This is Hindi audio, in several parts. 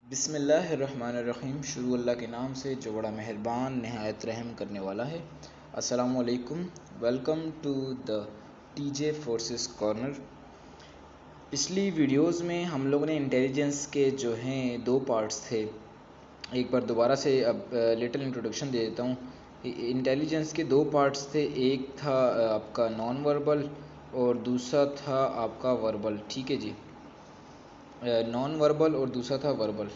बिस्मिल्लाहिर्रहमानिर्रहीम। शुरू अल्लाह के नाम से जो बड़ा मेहरबान नहायत रहम करने वाला है। अस्सलामु अलैकुम, welcome to the TJ forces corner. पिछली वीडियोस में हम लोगों ने इंटेलिजेंस के जो हैं दो पार्ट्स थे। एक बार दोबारा से अब लिटिल इंट्रोडक्शन दे देता हूँ। इंटेलिजेंस के दो पार्ट्स थे, एक था आपका नॉन वर्बल और दूसरा था आपका वर्बल। ठीक है जी, नॉन वर्बल और दूसरा था वर्बल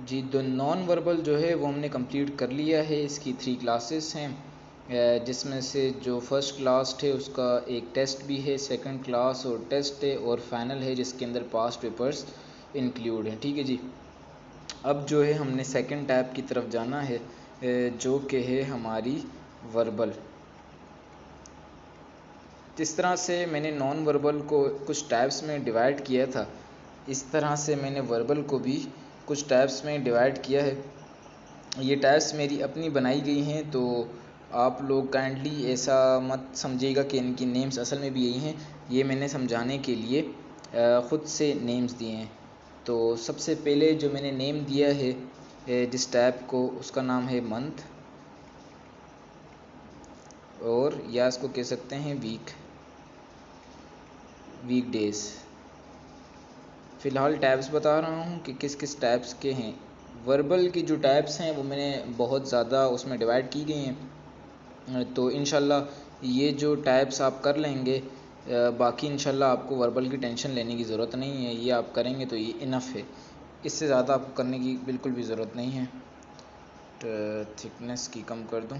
जी। द नॉन वर्बल जो है वो हमने कंप्लीट कर लिया है। इसकी 3 क्लासेस हैं, जिसमें से जो फर्स्ट क्लास है उसका एक टेस्ट भी है, सेकंड क्लास और टेस्ट है, और फाइनल है जिसके अंदर पास्ट पेपर्स इंक्लूड हैं। ठीक है जी। अब जो है हमने सेकंड टाइप की तरफ जाना है, जो कि है हमारी वर्बल। जिस तरह से मैंने नॉन वर्बल को कुछ टाइप्स में डिवाइड किया था, इस तरह से मैंने वर्बल को भी कुछ टाइप्स में डिवाइड किया है। ये टाइप्स मेरी अपनी बनाई गई हैं, तो आप लोग काइंडली ऐसा मत समझिएगा कि इनकी नेम्स असल में भी यही हैं। ये मैंने समझाने के लिए ख़ुद से नेम्स दिए हैं। तो सबसे पहले जो मैंने नेम दिया है जिस टाइप को, उसका नाम है मंथ, और या इसको कह सकते हैं वीकडेज़। फ़िलहाल टाइप्स बता रहा हूँ कि किस किस टाइप्स के हैं। वर्बल की जो टाइप्स हैं वो मैंने बहुत ज़्यादा उसमें डिवाइड की गई हैं, तो इंशाल्लाह ये जो टाइप्स आप कर लेंगे, बाकी इंशाल्लाह आपको वर्बल की टेंशन लेने की ज़रूरत नहीं है। ये आप करेंगे तो ये इनफ है, इससे ज़्यादा आपको करने की बिल्कुल भी ज़रूरत नहीं है। तो थिकनेस की कम कर दूँ।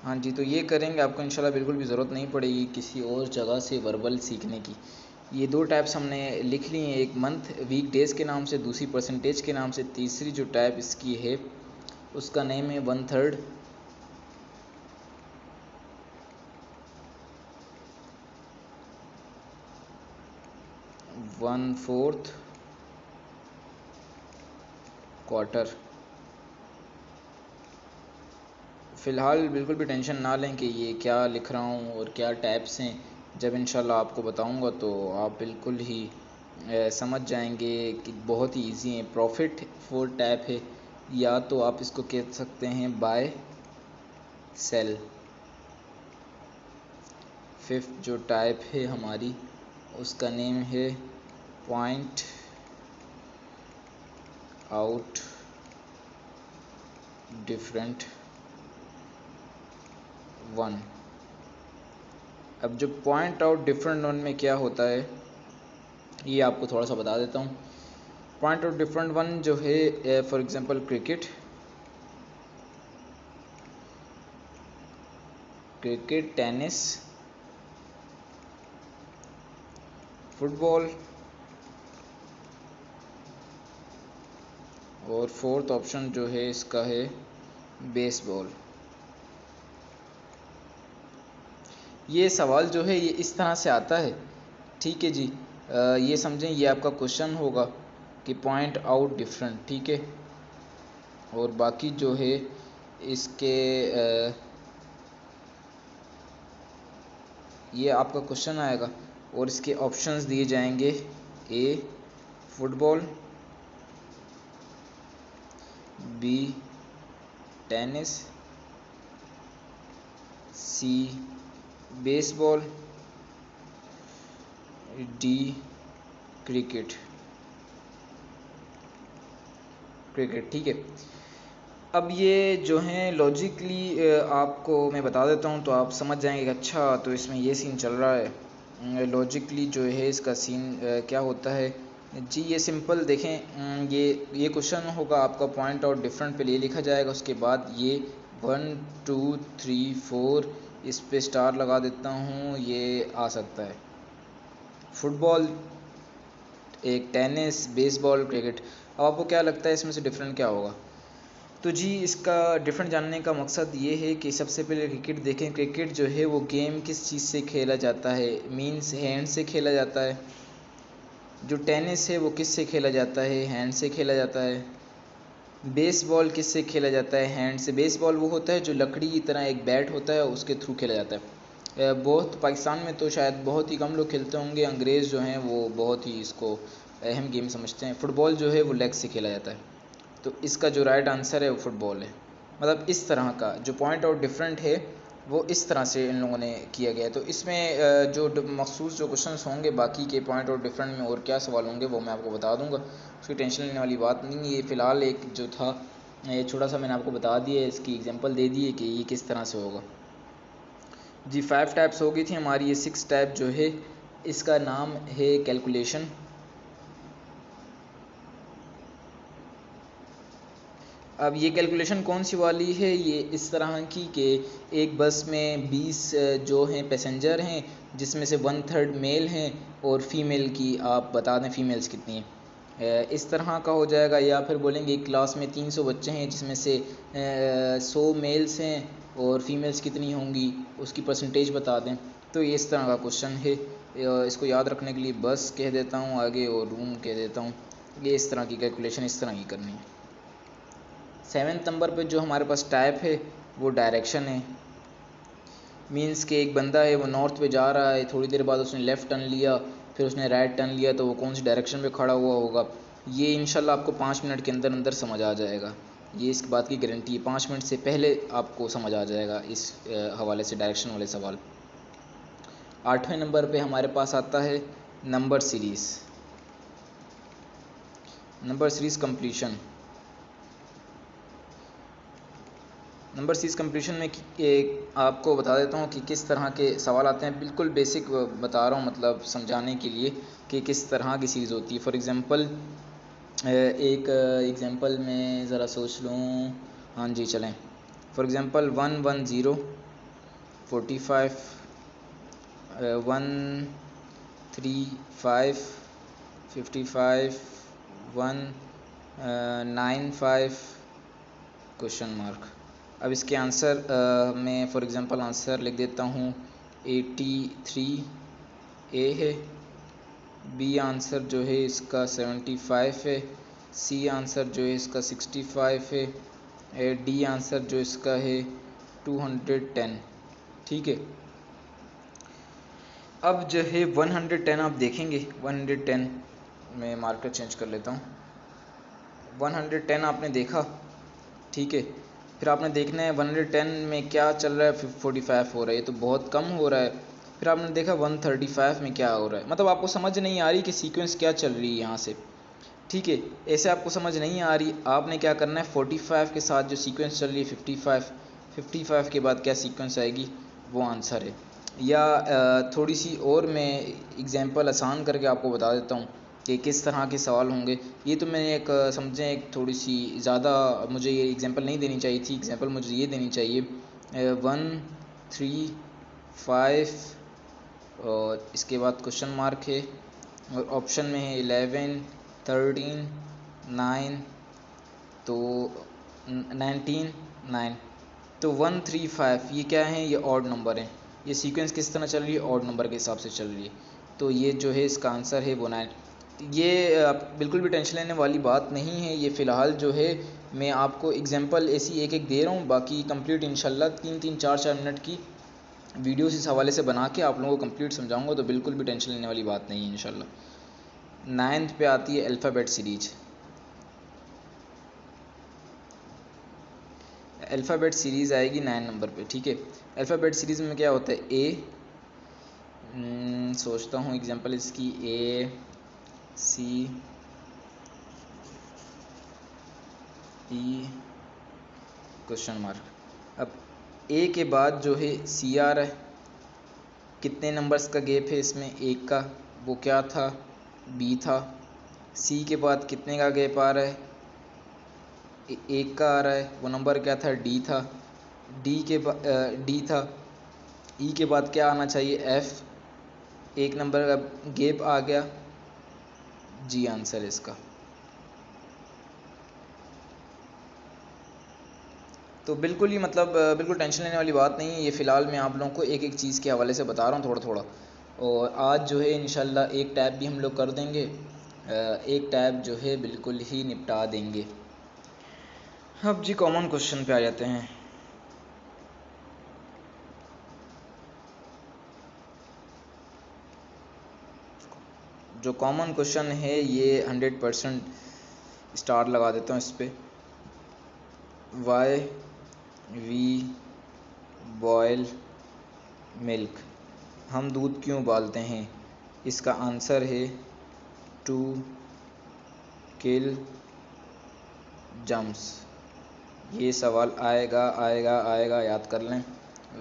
हाँ जी, तो ये करेंगे, आपको इंशाल्लाह बिल्कुल भी ज़रूरत नहीं पड़ेगी किसी और जगह से वर्बल सीखने की। ये दो टाइप्स हमने लिख ली हैं, एक मंथ वीक डेज़ के नाम से, दूसरी परसेंटेज के नाम से। तीसरी जो टाइप इसकी है उसका नेम है 1/3, 1/4, क्वार्टर। फ़िलहाल बिल्कुल भी टेंशन ना लें कि ये क्या लिख रहा हूँ और क्या टाइप्स हैं। जब इंशाल्लाह आपको बताऊँगा तो आप बिल्कुल ही समझ जाएंगे कि बहुत ही इजी है। प्रॉफिट 4 टाइप है, या तो आप इसको कह सकते हैं बाय सेल। फिफ्थ जो टाइप है हमारी, उसका नेम है पॉइंट आउट डिफरेंट वन। अब जो पॉइंट आउट डिफरेंट वन में क्या होता है ये आपको थोड़ा सा बता देता हूँ। पॉइंट आउट डिफरेंट वन जो है, for example cricket, tennis, football, और फोर्थ ऑप्शन जो है इसका है बेसबॉल। ये सवाल जो है ये इस तरह से आता है। ठीक है जी, ये समझें ये आपका क्वेश्चन होगा कि पॉइंट आउट डिफरेंट। ठीक है, और बाकी जो है इसके ये आपका क्वेश्चन आएगा और इसके ऑप्शंस दिए जाएंगे। ए फुटबॉल, बी टेनिस, सी बेसबॉल, डी क्रिकेट। ठीक है। अब ये जो हैं लॉजिकली आपको मैं बता देता हूँ तो आप समझ जाएंगे कि अच्छा तो इसमें ये सीन चल रहा है। लॉजिकली जो है इसका सीन क्या होता है जी, ये सिंपल देखें। ये क्वेश्चन होगा आपका पॉइंट आउट डिफरेंट पे, ये लिखा जाएगा, उसके बाद ये 1 2 3 4 इस पे स्टार लगा देता हूँ, ये आ सकता है फुटबॉल, एक टेनिस, बेसबॉल, क्रिकेट। अब आपको क्या लगता है इसमें से डिफरेंट क्या होगा? तो जी इसका डिफरेंट जानने का मकसद ये है कि सबसे पहले क्रिकेट देखें। क्रिकेट जो है वो गेम किस चीज़ से खेला जाता है, मींस हैंड से खेला जाता है। जो टेनिस है वो किस से खेला जाता है, हैंड से खेला जाता है। बेसबॉल किस से खेला जाता है, हैंड से। बेसबॉल वो होता है जो लकड़ी की तरह एक बैट होता है उसके थ्रू खेला जाता है। बहुत पाकिस्तान में तो शायद बहुत ही कम लोग खेलते होंगे, अंग्रेज़ जो हैं वो बहुत ही इसको अहम गेम समझते हैं। फ़ुटबॉल जो है वो लेग से खेला जाता है, तो इसका जो राइट आंसर है वो फुटबॉल है। मतलब इस तरह का जो पॉइंट और डिफरेंट है वो इस तरह से इन लोगों ने किया गया है। तो इसमें जो मखसूस जो क्वेश्चंस होंगे बाकी के पॉइंट और डिफरेंट में और क्या सवाल होंगे वो मैं आपको बता दूंगा, उसकी टेंशन लेने वाली बात नहीं है। ये फ़िलहाल एक जो था ये छोटा सा मैंने आपको बता दिया है, इसकी एग्जांपल दे दी है कि ये किस तरह से होगा। जी 5 टाइप्स हो गई थी हमारी, ये 6 टाइप जो है इसका नाम है कैलकुलेशन। अब ये कैलकुलेशन कौन सी वाली है, ये इस तरह की कि एक बस में 20 जो हैं पैसेंजर हैं, जिसमें से 1/3 मेल हैं और फीमेल की आप बता दें फीमेल्स कितनी हैं, इस तरह का हो जाएगा। या फिर बोलेंगे एक क्लास में 300 बच्चे हैं जिसमें से 100 मेल्स हैं और फीमेल्स कितनी होंगी उसकी परसेंटेज बता दें। तो ये इस तरह का क्वेश्चन है, इसको याद रखने के लिए बस कह देता हूँ आगे और रूम कह देता हूँ। ये इस तरह की कैलकुलेशन इस तरह की करनी है। 7 नंबर पे जो हमारे पास टाइप है वो डायरेक्शन है। मीन्स कि एक बंदा है वो नॉर्थ पे जा रहा है, थोड़ी देर बाद उसने लेफ़्ट टर्न लिया, फिर उसने राइट टर्न लिया, तो वो कौन सी डायरेक्शन पे खड़ा हुआ होगा। ये इंशाल्लाह आपको 5 मिनट के अंदर अंदर समझ आ जाएगा, ये इस बात की गारंटी है। 5 मिनट से पहले आपको समझ आ जाएगा इस हवाले से डायरेक्शन वाले सवाल। 8वें नंबर पे हमारे पास आता है number series, number series completion. Number series completion में आपको बता देता हूँ कि किस तरह के सवाल आते हैं। बिल्कुल बेसिक बता रहा हूँ, मतलब समझाने के लिए कि किस तरह की सीरीज़ होती है। फॉर एग्ज़ाम्पल एक एग्ज़ाम्पल में ज़रा सोच लूँ। हाँ जी चलें। For example 110 45 135 55 195 question mark. अब इसके आंसर मैं फॉर एग्ज़ाम्पल आंसर लिख देता हूँ 83 ए है, बी आंसर जो है इसका 75 है, सी आंसर जो है इसका 65 है, डी आंसर जो इसका है 210। ठीक है। अब जो है 110 आप देखेंगे, 110 मैं मार्कर चेंज कर लेता हूँ। 110 आपने देखा, ठीक है। फिर आपने देखना है 110 में क्या चल रहा है, 45 हो रहा है, ये तो बहुत कम हो रहा है। फिर आपने देखा 135 में क्या हो रहा है, मतलब आपको समझ नहीं आ रही कि सीक्वेंस क्या चल रही है यहाँ से। ठीक है, ऐसे आपको समझ नहीं आ रही, आपने क्या करना है 45 के साथ जो सीक्वेंस चल रही है 55 के बाद क्या सीक्वेंस आएगी वो आंसर है। या थोड़ी सी और मैं एग्जांपल आसान करके आपको बता देता हूँ कि किस तरह के सवाल होंगे। ये तो मैंने एक समझें एक थोड़ी सी ज़्यादा, मुझे ये एग्जांपल नहीं देनी चाहिए थी, एग्जांपल मुझे ये देनी चाहिए 1 3 5 और इसके बाद क्वेश्चन मार्क है और ऑप्शन में है 11 13 9, तो 19 9। तो 135 ये क्या है, ये ऑड नंबर है। ये सीक्वेंस किस तरह चल रही है, ऑड नंबर के हिसाब से चल रही है। तो ये जो है इसका आंसर है वो 9। ये बिल्कुल भी टेंशन लेने वाली बात नहीं है। ये फ़िलहाल जो है मैं आपको एग्जांपल ऐसी एक एक दे रहा हूँ, बाकी कंप्लीट इंशाल्लाह 3-3 4-4 मिनट की वीडियोस इस हवाले से बना के आप लोगों को कंप्लीट समझाऊंगा, तो बिल्कुल भी टेंशन लेने वाली बात नहीं है इंशाल्लाह। 9th पे आती है अल्फ़ाबेट सीरीज। अल्फ़ाबेट सीरीज़ आएगी 9 नंबर पे, ठीक है। अल्फ़ाबेट सीरीज़ में क्या होता है, ए सोचता हूँ एग्जांपल इसकी, ए सी ई क्वेश्चन मार्क। अब ए के बाद जो है सी आ रहा है, कितने नंबर्स का गैप है इसमें, एक का, वो क्या था, बी था। सी के बाद कितने का गैप आ रहा है, एक का आ रहा है, वो नंबर क्या था, डी था। डी था। ई के बाद क्या आना चाहिए, एफ, एक नंबर का गैप आ गया, जी आंसर है इसका। तो बिल्कुल ही मतलब बिल्कुल टेंशन लेने वाली बात नहीं है। ये फ़िलहाल मैं आप लोगों को एक एक चीज़ के हवाले से बता रहा हूँ थोड़ा थोड़ा, और आज जो है इंशाल्लाह एक टैब भी हम लोग कर देंगे, एक टैब जो है बिल्कुल ही निपटा देंगे। अब जी कॉमन क्वेश्चन पे आ जाते हैं। जो कॉमन क्वेश्चन है ये 100% स्टार लगा देता हूँ इस पर। वाई वी बॉयल मिल्क, हम दूध क्यों उबालते हैं? इसका आंसर है टू किल जम्स। ये सवाल आएगा आएगा आएगा, याद कर लें।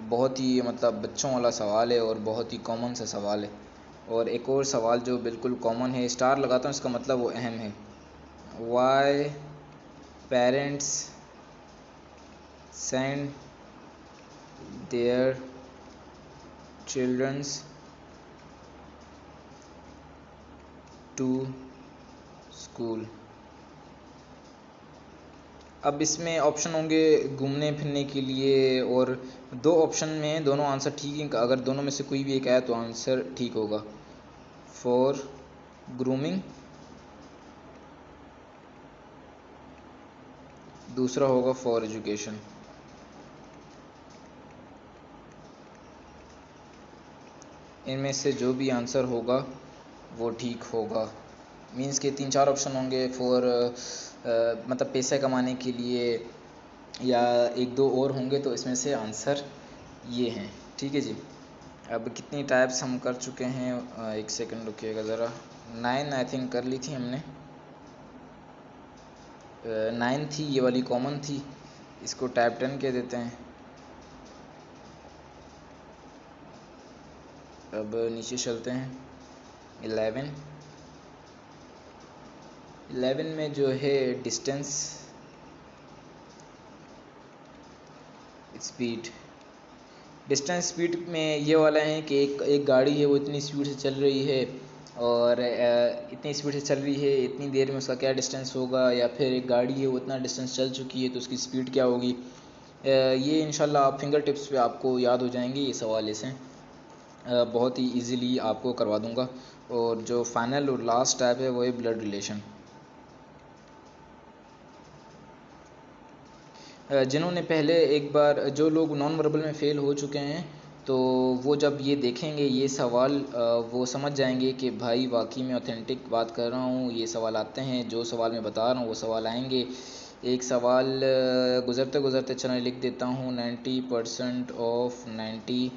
बहुत ही मतलब बच्चों वाला सवाल है और बहुत ही कॉमन सा सवाल है। और एक और सवाल जो बिल्कुल कॉमन है, स्टार लगाता हूँ, इसका मतलब वो अहम है। Why parents send their childrens to school. अब इसमें ऑप्शन होंगे घूमने फिरने के लिए, और दो ऑप्शन में दोनों आंसर ठीक है। अगर दोनों में से कोई भी एक आया तो आंसर ठीक होगा। फॉर ग्रूमिंग, दूसरा होगा फॉर एजुकेशन। इनमें से जो भी आंसर होगा वो ठीक होगा। मीन्स के 3-4 ऑप्शन होंगे फॉर मतलब पैसे कमाने के लिए, या 1-2 और होंगे, तो इसमें से आंसर ये हैं। ठीक है जी। अब कितनी टाइप्स हम कर चुके हैं, एक सेकंड रुकिएगा ज़रा। 9 आई थिंक कर ली थी हमने। 9 थी, ये वाली कॉमन थी, इसको टाइप 10 कह देते हैं। अब नीचे चलते हैं। 11 में जो है डिस्टेंस स्पीड। डिस्टेंस स्पीड में ये वाला है कि एक गाड़ी है, वो इतनी स्पीड से चल रही है, और इतनी स्पीड से चल रही है, इतनी देर में उसका क्या डिस्टेंस होगा। या फिर एक गाड़ी है, वो इतना डिस्टेंस चल चुकी है, तो उसकी स्पीड क्या होगी। ये इंशाल्लाह आप फिंगर टिप्स पे आपको याद हो जाएंगे ये सवाल ऐसे। बहुत ही इजीली आपको करवा दूंगा। और जो फाइनल और लास्ट टाइप है वो है ब्लड रिलेशन। जिन्होंने पहले एक बार, जो लोग नॉन वर्बल में फ़ेल हो चुके हैं, तो वो जब ये देखेंगे ये सवाल, वो समझ जाएंगे कि भाई वाकई में ऑथेंटिक बात कर रहा हूँ। ये सवाल आते हैं, जो सवाल मैं बता रहा हूँ वो सवाल आएंगे। एक सवाल गुज़रते गुज़रते चला लिख देता हूँ। 90% ऑफ 90,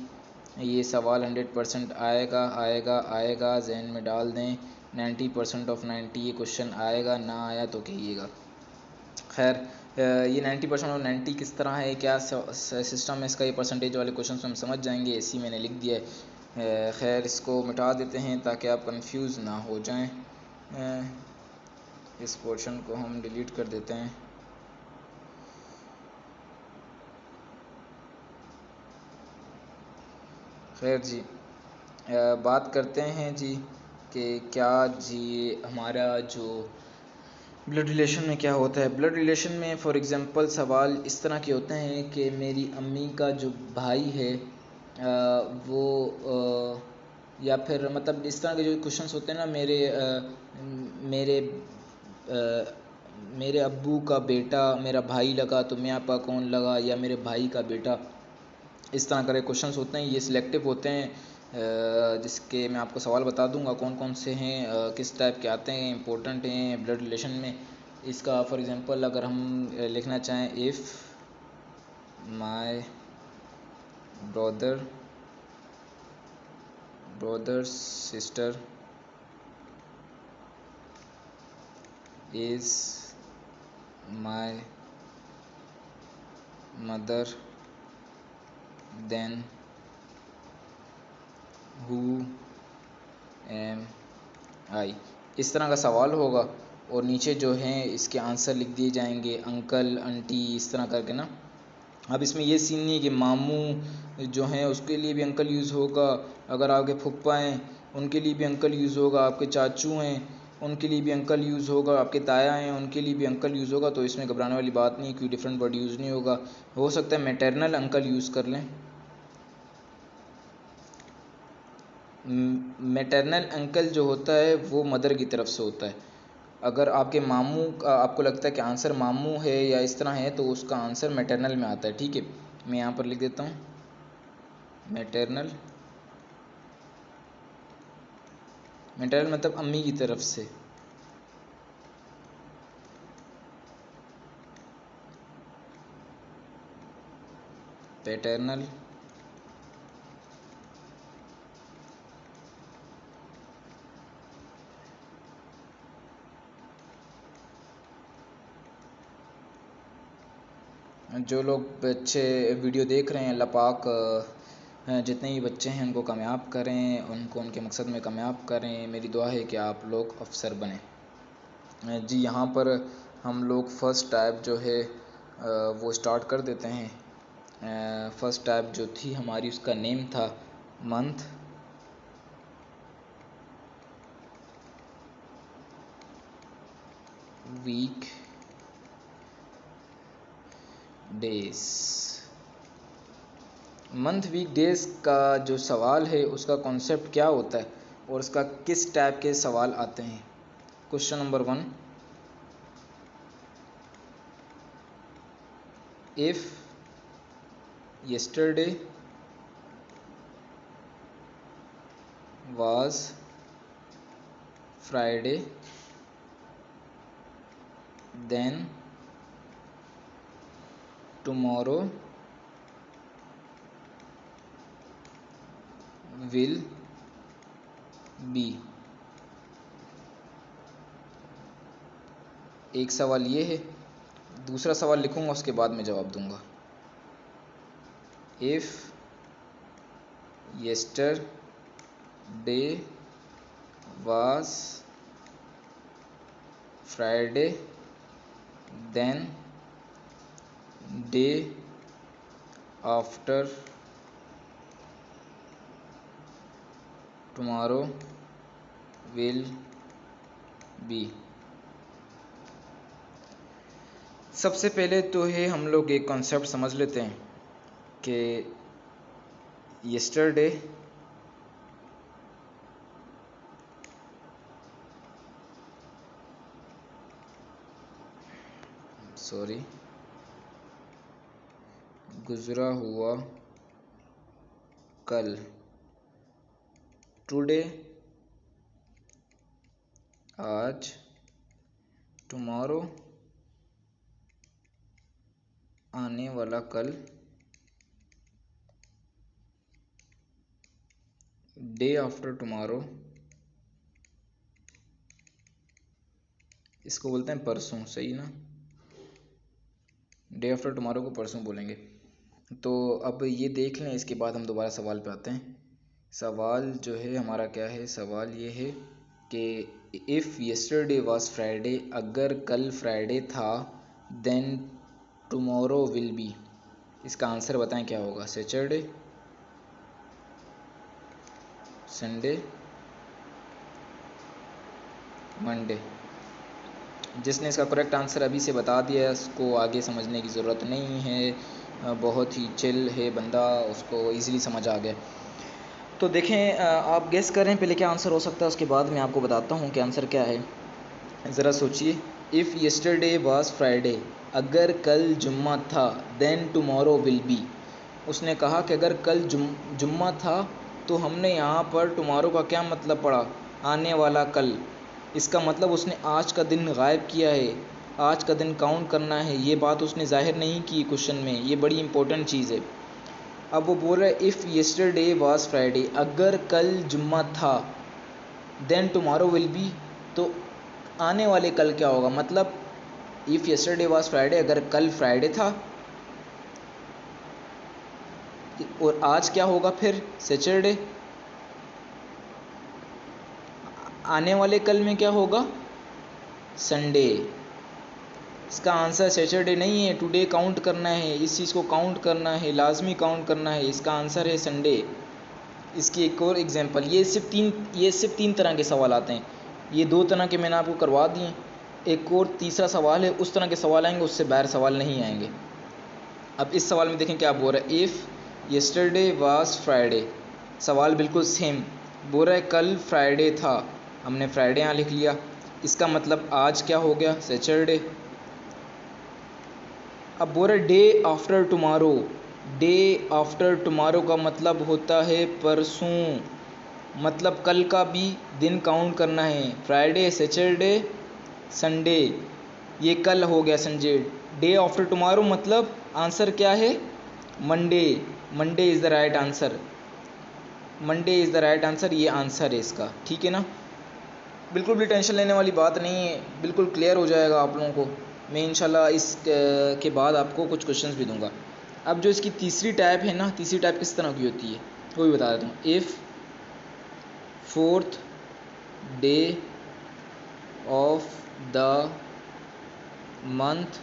ये सवाल 100% आएगा आएगा आएगा, जहन में डाल दें। 90% ऑफ 90 ये क्वेश्चन आएगा, ना आया तो कहिएगा। खैर, ये 90% और 90 किस तरह है, क्या सिस्टम है इसका, ये परसेंटेज वाले क्वेश्चन हम समझ जाएंगे, इसी मैंने लिख दिया है। खैर, इसको मिटा देते हैं ताकि आप कंफ्यूज ना हो जाएं। इस पोर्शन को हम डिलीट कर देते हैं। खैर जी, बात करते हैं जी कि क्या जी हमारा जो ब्लड रिलेशन में क्या होता है। ब्लड रिलेशन में फॉर एग्ज़ाम्पल सवाल इस तरह के होते हैं कि मेरी अम्मी का जो भाई है, वो या फिर मतलब इस तरह के जो क्वेश्चंस होते हैं ना, मेरे मेरे अब्बू का बेटा मेरा भाई लगा तो मैं आपका कौन लगा, या मेरे भाई का बेटा। इस तरह के क्वेश्चंस होते हैं, ये सिलेक्टिव होते हैं। जिसके मैं आपको सवाल बता दूंगा कौन कौन से हैं, किस टाइप के आते हैं, इंपॉर्टेंट हैं ब्लड रिलेशन में। इसका फॉर एग्जांपल अगर हम लिखना चाहें, if my brother sister is my mother, then who am I. इस तरह का सवाल होगा, और नीचे जो है इसके आंसर लिख दिए जाएंगे, अंकल आंटी, इस तरह करके ना। अब इसमें ये सीन नहीं है कि मामू जो हैं उसके लिए भी अंकल यूज़ होगा, अगर आपके फुप्पा हैं उनके लिए भी अंकल यूज़ होगा, आपके चाचू हैं उनके लिए भी अंकल यूज़ होगा, आपके ताया हैं उनके लिए भी अंकल यूज़ होगा। तो इसमें घबराने वाली बात नहीं, कोई डिफरेंट वर्ड यूज़ नहीं होगा। हो सकता है मैटरनल अंकल यूज़ कर लें। मैटरनल अंकल जो होता है वो मदर की तरफ से होता है। अगर आपके मामू का आपको लगता है कि आंसर मामू है या इस तरह है, तो उसका आंसर मैटरनल में आता है। ठीक है, मैं यहाँ पर लिख देता हूँ मैटरनल मैटरनल मतलब अम्मी की तरफ से। पैटर्नल जो लोग बच्चे वीडियो देख रहे हैं, अल्लाह पाक जितने भी बच्चे हैं उनको कामयाब करें, उनको उनके मकसद में कामयाब करें। मेरी दुआ है कि आप लोग अफसर बने। जी यहाँ पर हम लोग फ़र्स्ट टाइप जो है वो स्टार्ट कर देते हैं। फ़र्स्ट टाइप जो थी हमारी उसका नेम था month, week, days. Month week days का जो सवाल है उसका कॉन्सेप्ट क्या होता है और उसका किस टाइप के सवाल आते हैं। Question number 1, if yesterday was Friday then tomorrow will be। एक सवाल ये है, दूसरा सवाल लिखूंगा उसके बाद में जवाब दूंगा। If yesterday was Friday then day after tomorrow will be। सबसे पहले तो है हम लोग एक कॉन्सेप्ट समझ लेते हैं कि yesterday गुजरा हुआ कल, टुडे आज, टुमारो आने वाला कल, डे आफ्टर टुमारो इसको बोलते हैं परसों, सही ना। डे आफ्टर टुमारो को परसों बोलेंगे। तो अब ये देख लें, इसके बाद हम दोबारा सवाल पे आते हैं। सवाल जो है हमारा क्या है, सवाल ये है कि इफ़ येस्टरडे वाज फ्राइडे, अगर कल फ्राइडे था, देन टुमारो विल बी। इसका आंसर बताएं क्या होगा। Saturday, Sunday, Monday. जिसने इसका करेक्ट आंसर अभी से बता दिया है उसको आगे समझने की ज़रूरत नहीं है, बहुत ही चिल है बंदा, उसको इजीली समझ आ गया। तो देखें, आप गेस करें पहले क्या आंसर हो सकता है, उसके बाद मैं आपको बताता हूँ कि आंसर क्या है। ज़रा सोचिए। इफ़ येस्टरडे वाज फ्राइडे, अगर कल जुम्मा था, देन टुमारो विल बी। उसने कहा कि अगर कल जुम्मा था तो हमने यहाँ पर टुमारो का क्या मतलब पढ़ा, आने वाला कल। इसका मतलब उसने आज का दिन गायब किया है, आज का दिन काउंट करना है। ये बात उसने जाहिर नहीं की क्वेश्चन में, ये बड़ी इंपॉर्टेंट चीज़ है। अब वो बोल रहा है इफ़ येस्टरडे वाज फ्राइडे, अगर कल जुम्मा था, देन टुमारो विल बी, तो आने वाले कल क्या होगा। मतलब इफ़ येस्टरडे वाज फ्राइडे, अगर कल फ्राइडे था और आज क्या होगा फिर, सैटरडे। आने वाले कल में क्या होगा, संडे। इसका आंसर सैटरडे नहीं है, टुडे काउंट करना है, इस चीज़ को काउंट करना है, लाजमी काउंट करना है। इसका आंसर है संडे। इसकी एक और एग्जांपल, ये सिर्फ तीन तरह के सवाल आते हैं। ये दो तरह के मैंने आपको करवा दिए, एक और तीसरा सवाल है, उस तरह के सवाल आएंगे, उससे बाहर सवाल नहीं आएंगे। अब इस सवाल में देखें क्या बोल रहा है। इफ़ येस्टरडे वाज फ्राइडे, सवाल बिल्कुल सेम। बोल रहा है कल फ्राइडे था, हमने फ्राइडे यहाँ लिख लिया। इसका मतलब आज क्या हो गया, सैटरडे। अब बोल रहा है day after tomorrow, day after tomorrow का मतलब होता है परसों। मतलब कल का भी दिन काउंट करना है। फ्राइडे, सैटरडे, संडे, ये कल हो गया संडे। डे आफ्टर टुमारो मतलब आंसर क्या है? Monday. Monday is the right answer. Monday is the right answer, ये आंसर है इसका। ठीक है ना, बिल्कुल भी टेंशन लेने वाली बात नहीं है, बिल्कुल क्लियर हो जाएगा आप लोगों को। मैं इंशाल्लाह इस के बाद आपको कुछ क्वेश्चंस भी दूंगा। अब जो इसकी तीसरी टाइप है ना, तीसरी टाइप किस तरह की होती है वो भी बता देता हूँ। If fourth day of the month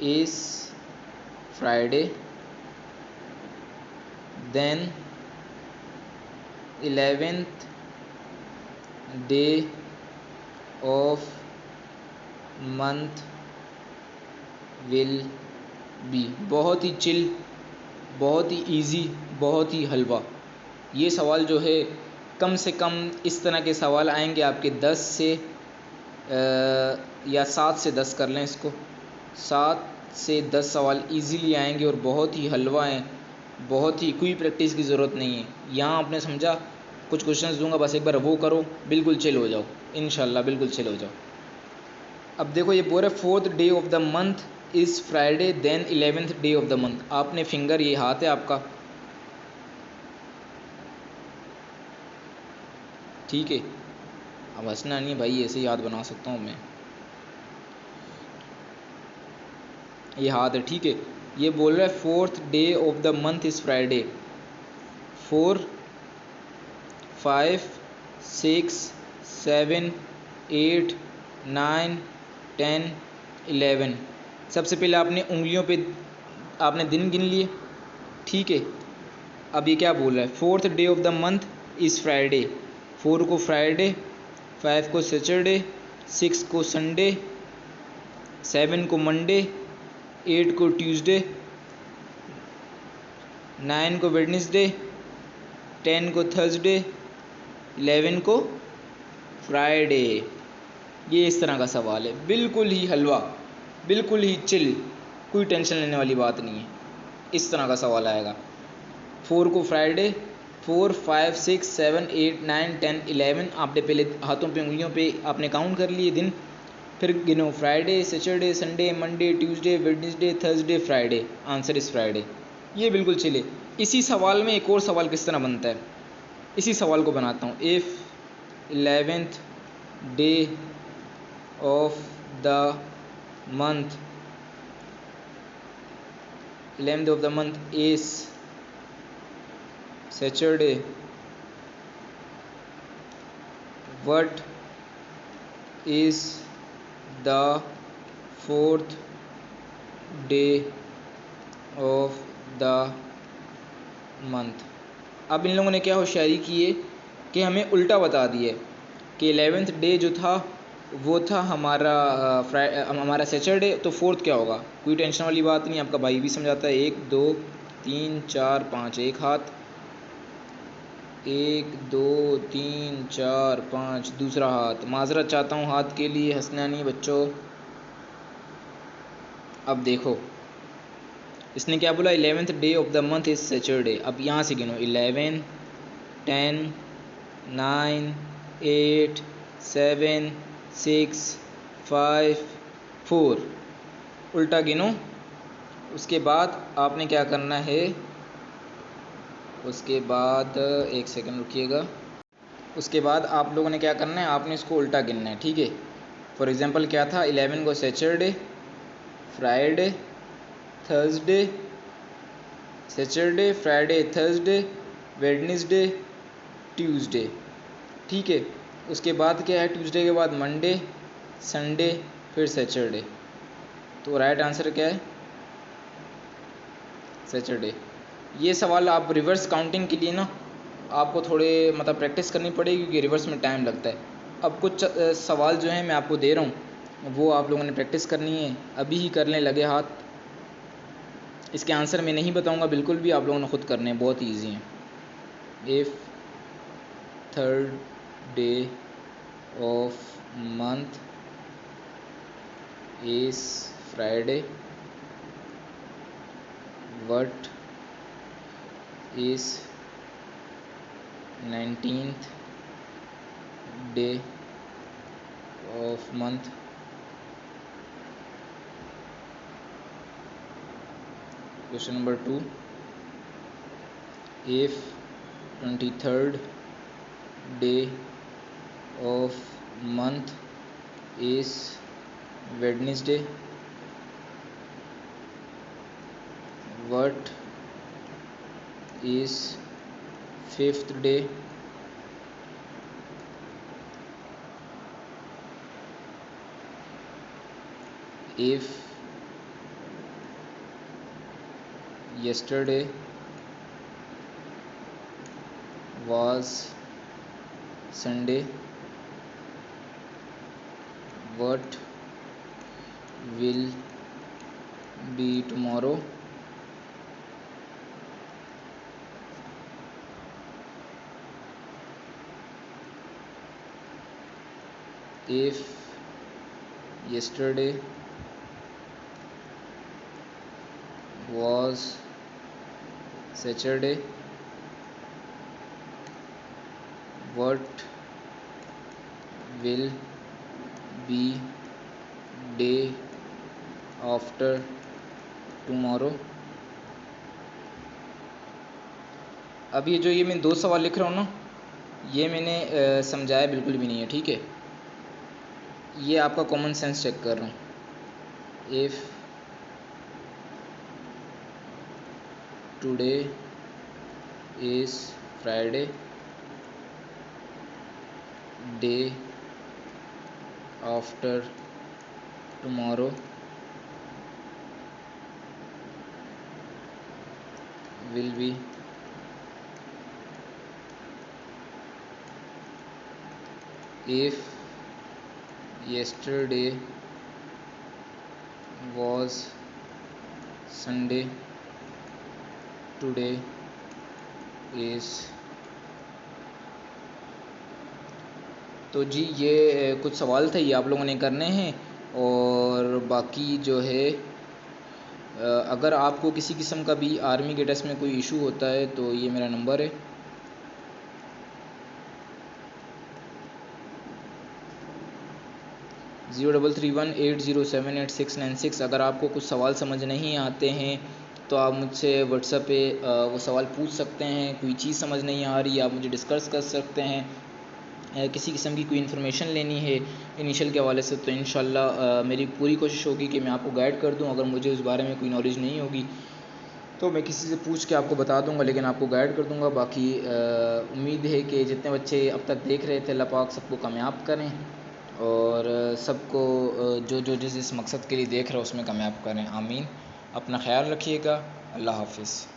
is Friday, then 11th day of month will be. बहुत ही चिल, बहुत ही इजी, बहुत ही हलवा। ये सवाल जो है कम से कम इस तरह के सवाल आएंगे आपके 10 से या 7 से 10 कर लें इसको, 7 से 10 सवाल इजीली आएंगे और बहुत ही हलवा हैं, बहुत ही कोई प्रैक्टिस की ज़रूरत नहीं है। यहाँ आपने समझा, कुछ क्वेश्चंस दूंगा, बस एक बार वो करो, बिल्कुल चिल हो जाओ, इंशाल्लाह बिल्कुल चिल हो जाओ। अब देखो ये बोल रहा है fourth day of the month is Friday, then 11th day of the month. आपने फिंगर, ये हाथ है आपका, ठीक है। अब हंसना नहीं भाई, ऐसे ही याद बना सकता हूँ मैं। ये हाथ है, ठीक है। ये बोल रहा है fourth day of the month is Friday. 4, 5, 6, 7, 8, 9, 10, 11। सबसे पहले आपने उंगलियों पे आपने दिन गिन लिए, ठीक है। अब ये क्या बोल रहा है? Fourth day of the month is Friday. 4 को फ्राइडे, 5 को सैटरडे, 6 को संडे, 7 को मंडे, 8 को ट्यूसडे, 9 को वेडनेसडे, 10 को थर्सडे, 11 को फ्राइडे। ये इस तरह का सवाल है, बिल्कुल ही हलवा, बिल्कुल ही चिल, कोई टेंशन लेने वाली बात नहीं है। इस तरह का सवाल आएगा। 4 को फ्राइडे, 4, 5, 6, 7, 8, 9, 10, 11। आपने पहले हाथों पे उंगलियों पे आपने काउंट कर लिए दिन, फिर गिनो Friday, Saturday, Sunday, Monday, Tuesday, Wednesday, Thursday, Friday. Answer is Friday. ये बिल्कुल चिले। इसी सवाल में एक और सवाल किस तरह बनता है, इसी सवाल को बनाता हूँ। If 11th day of the month 11th of the month is Saturday, what is the fourth day of the month। अब इन लोगों ने क्या होशियारी की है कि हमें उल्टा बता दिए कि 11th डे जो था वो था हमारा सैटरडे, तो फोर्थ क्या होगा। कोई टेंशन वाली बात नहीं, आपका भाई भी समझाता है। 1, 2, 3, 4, 5, एक हाथ, 1, 2, 3, 4, 5, दूसरा हाथ। माजरत चाहता हूँ हाथ के लिए, हंसना नहीं बच्चों। अब देखो इसने क्या बोला, 11th day of the month is Saturday. अब यहाँ से गिनो 11, 10, 9, 8, 7, 6, 5, 4, उल्टा गिनो। उसके बाद आपने क्या करना है, उसके बाद एक सेकंड रुकिएगा। उसके बाद आप लोगों ने क्या करना है, आपने इसको उल्टा गिनना है, ठीक है। फॉर एग्जांपल क्या था, 11 को Saturday, Friday, Thursday, Saturday, Friday, Thursday, Wednesday, Tuesday, ठीक है। उसके बाद क्या है, ट्यूसडे के बाद मंडे, संडे, फिर सैटरडे। तो राइट आंसर क्या है, सैटरडे। ये सवाल आप रिवर्स काउंटिंग के लिए ना आपको थोड़े मतलब प्रैक्टिस करनी पड़ेगी, क्योंकि रिवर्स में टाइम लगता है। अब कुछ सवाल जो हैं मैं आपको दे रहा हूँ, वो आप लोगों ने प्रैक्टिस करनी है, अभी ही कर लें लगे हाथ। इसके आंसर मैं नहीं बताऊँगा बिल्कुल भी, आप लोगों ने खुद करने हैं, बहुत ईजी हैं। If third day of month is Friday, what is 19th day of month. Question number 2, if 23rd day of month is Wednesday, what is 5th day? If yesterday was Sunday, what will be tomorrow? If yesterday was Saturday, what will be day after tomorrow? अब ये जो ये मैं 2 सवाल लिख रहा हूँ ना, ये मैंने समझाया बिल्कुल भी नहीं है, ठीक है। ये आपका कॉमन सेंस चेक कर रहा हूँ। If today is Friday, day after tomorrow will be if yesterday was Sunday, today is। तो जी ये कुछ सवाल थे, ये आप लोगों ने करने हैं। और बाकी जो है अगर आपको किसी किस्म का भी आर्मी के टेस्ट में कोई इशू होता है तो ये मेरा नंबर है। (03318078696). अगर आपको कुछ सवाल समझ नहीं आते हैं तो आप मुझसे व्हाट्सएप पे वो सवाल पूछ सकते हैं। कोई चीज़ समझ नहीं आ रही आप मुझे डिस्कस कर सकते हैं। किसी किस्म की कोई इन्फॉर्मेशन लेनी है इनिशियल के हवाले से तो इंशाल्लाह मेरी पूरी कोशिश होगी कि मैं आपको गाइड कर दूं। अगर मुझे उस बारे में कोई नॉलेज नहीं होगी तो मैं किसी से पूछ के आपको बता दूंगा, लेकिन आपको गाइड कर दूंगा। बाकी उम्मीद है कि जितने बच्चे अब तक देख रहे थे अल्लाह पाक सबको कामयाब करें और सबको जो जिस मकसद के लिए देख रहे हो उसमें कामयाब करें। आमीन। अपना ख्याल रखिएगा। अल्लाह हाफिज़।